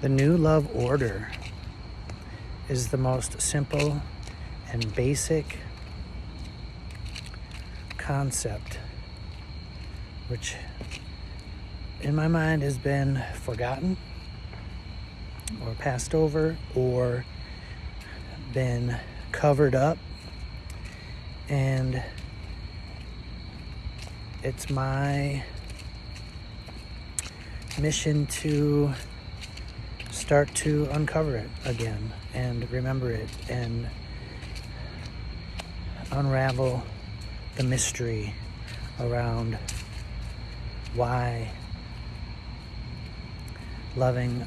The new love order is the most simple and basic concept, which in my mind has been forgotten or passed over or been covered up. And it's my mission to start to uncover it again and remember it and unravel the mystery around why loving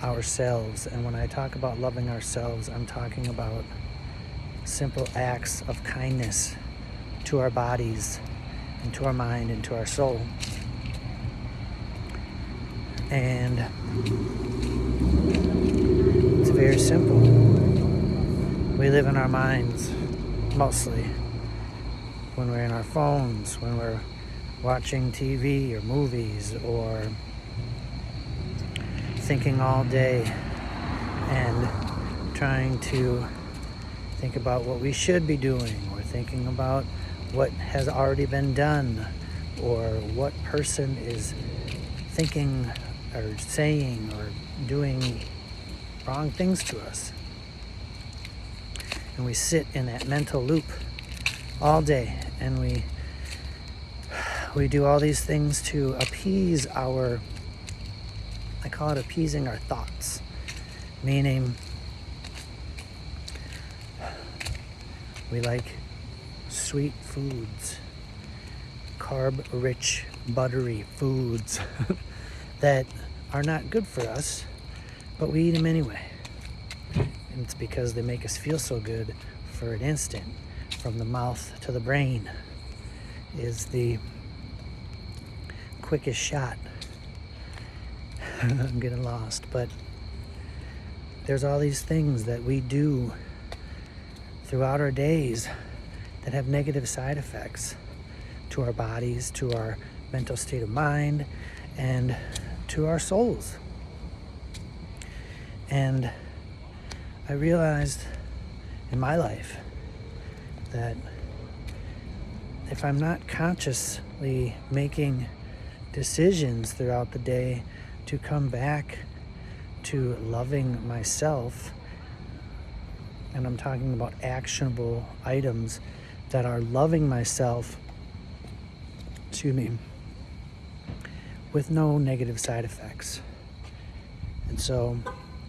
ourselves. And when I talk about loving ourselves, I'm talking about simple acts of kindness to our bodies and to our mind and to our soul. And it's very simple. We live in our minds mostly when we're in our phones, when we're watching TV or movies, or thinking all day and trying to think about what we should be doing, or thinking about what has already been done, or what person is thinking or saying or doing wrong things to us. And we sit in that mental loop all day, and we do all these things to appease our, I call it appeasing our thoughts, meaning we like sweet foods, carb-rich, buttery foods that are not good for us, but we eat them anyway. And it's because they make us feel so good for an instant. From the mouth to the brain is the quickest shot. I'm getting lost, but there's all these things that we do throughout our days that have negative side effects to our bodies, to our mental state of mind, and to our souls. And I realized in my life that if I'm not consciously making decisions throughout the day to come back to loving myself, and I'm talking about actionable items that are loving myself, with no negative side effects. And so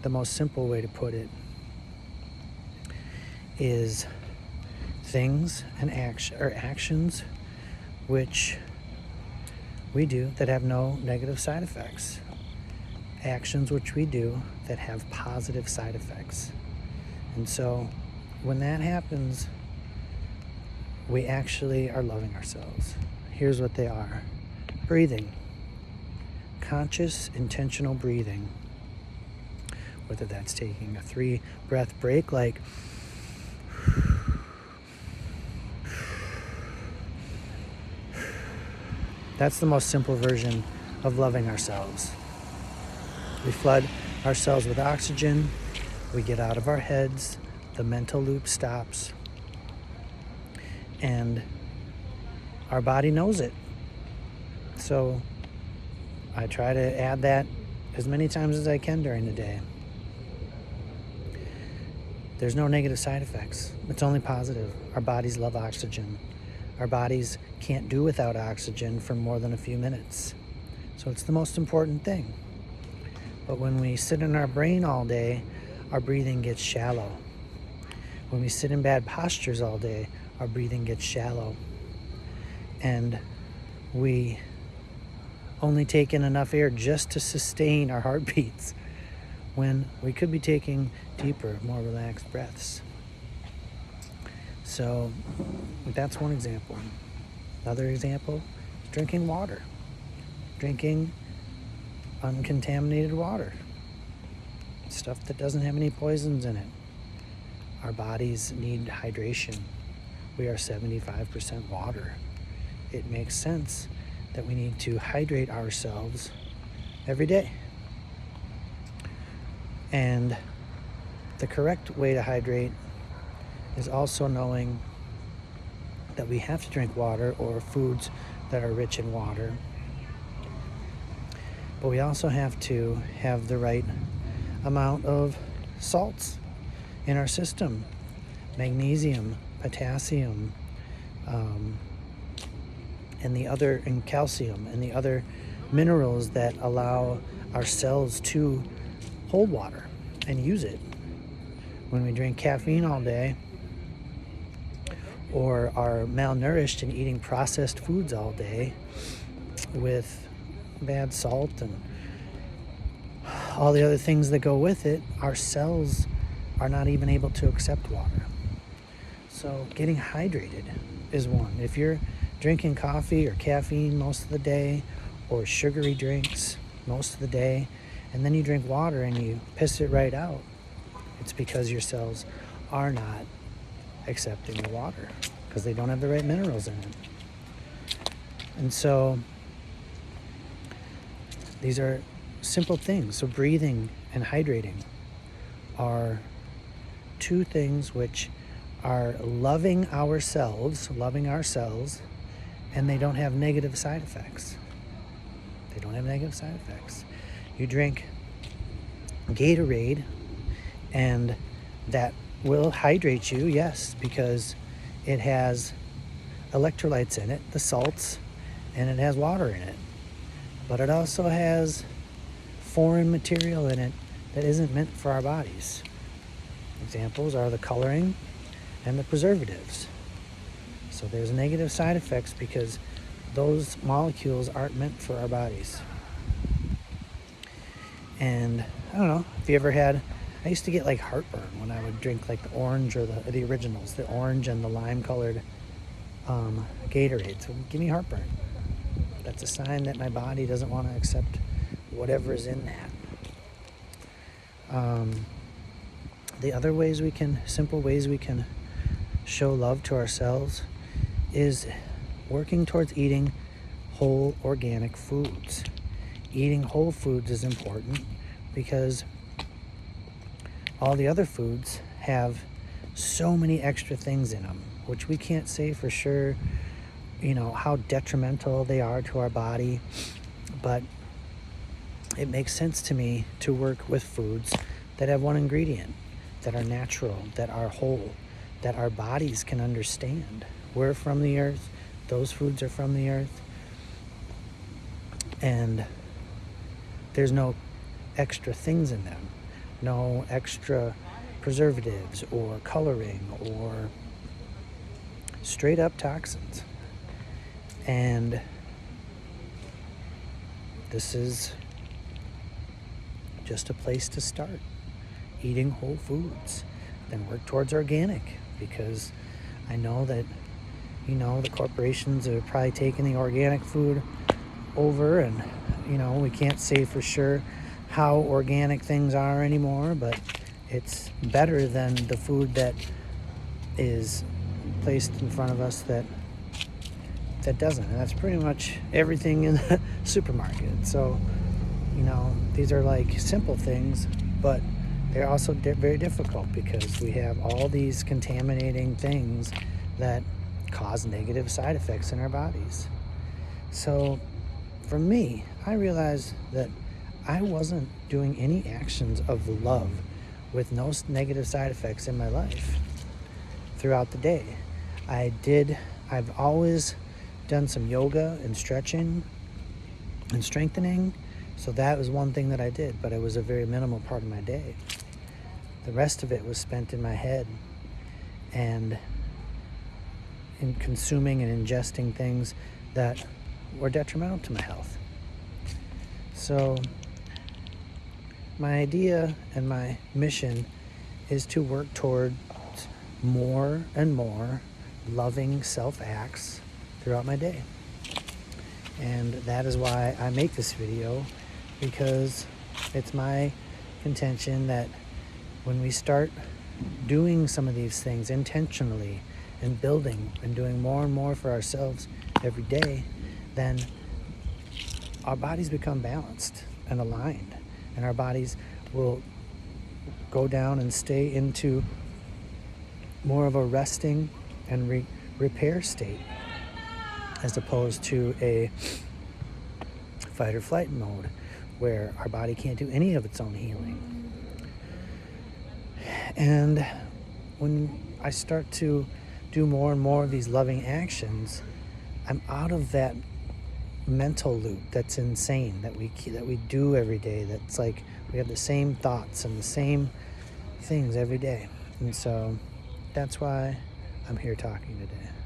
the most simple way to put it is things and actions which we do that have no negative side effects. Actions which we do that have positive side effects. And so when that happens, we actually are loving ourselves. Here's what they are. Breathing. Conscious, intentional breathing. Whether that's taking a 3-breath break, like that's the most simple version of loving ourselves. We flood ourselves with oxygen. We get out of our heads. The mental loop stops. And our body knows it. So I try to add that as many times as I can during the day. There's no negative side effects. It's only positive. Our bodies love oxygen. Our bodies can't do without oxygen for more than a few minutes. So it's the most important thing. But when we sit in our brain all day, our breathing gets shallow. When we sit in bad postures all day, our breathing gets shallow. And we only take in enough air just to sustain our heartbeats, when we could be taking deeper, more relaxed breaths. So that's one example. Another example is drinking water. Drinking uncontaminated water. Stuff that doesn't have any poisons in it. Our bodies need hydration. We are 75% water. It makes sense that we need to hydrate ourselves every day. And the correct way to hydrate is also knowing that we have to drink water or foods that are rich in water. But we also have to have the right amount of salts in our system, magnesium, potassium, and calcium and the other minerals that allow our cells to hold water and use it. When we drink caffeine all day or are malnourished and eating processed foods all day with bad salt and all the other things that go with it, our cells are not even able to accept water. So getting hydrated is one. If you're drinking coffee or caffeine most of the day or sugary drinks most of the day, and then you drink water and you piss it right out, it's because your cells are not accepting the water because they don't have the right minerals in it. And so these are simple things. So breathing and hydrating are two things which are loving ourselves, and they don't have negative side effects. They don't have negative side effects. You drink Gatorade, and that will hydrate you, yes, because it has electrolytes in it, the salts, and it has water in it. But it also has foreign material in it that isn't meant for our bodies. Examples are the coloring and the preservatives. So there's negative side effects because those molecules aren't meant for our bodies. And I don't know if you ever had, I used to get like heartburn when I would drink like the orange or the originals, the orange and the lime colored Gatorade. So give me heartburn. That's a sign that my body doesn't want to accept whatever is in that. The other ways simple ways we can show love to ourselves is working towards eating whole organic foods. Eating whole foods is important because all the other foods have so many extra things in them, which we can't say for sure, how detrimental they are to our body, but it makes sense to me to work with foods that have one ingredient, that are natural, that are whole, that our bodies can understand. We're from the earth, those foods are from the earth, and there's no extra things in them, no extra preservatives or coloring or straight up toxins. And this is just a place to start, eating whole foods, then work towards organic, because I know that the corporations are probably taking the organic food over, and we can't say for sure how organic things are anymore, but it's better than the food that is placed in front of us that doesn't, and that's pretty much everything in the supermarket. So these are like simple things, but they're also very difficult because we have all these contaminating things that cause negative side effects in our bodies. So for me, I realized that I wasn't doing any actions of love with no negative side effects in my life throughout the day. I've always done some yoga and stretching and strengthening. So that was one thing that I did, but it was a very minimal part of my day. The rest of it was spent in my head and in consuming and ingesting things that were detrimental to my health. So my idea and my mission is to work toward more and more loving self-acts throughout my day. And that is why I make this video, because it's my contention that when we start doing some of these things intentionally and building and doing more and more for ourselves every day, then our bodies become balanced and aligned, and our bodies will go down and stay into more of a resting and repair state, as opposed to a fight or flight mode where our body can't do any of its own healing. And when I start to do more and more of these loving actions, I'm out of that mental loop that's insane that we do every day. That's like we have the same thoughts and the same things every day. And so that's why I'm here talking today.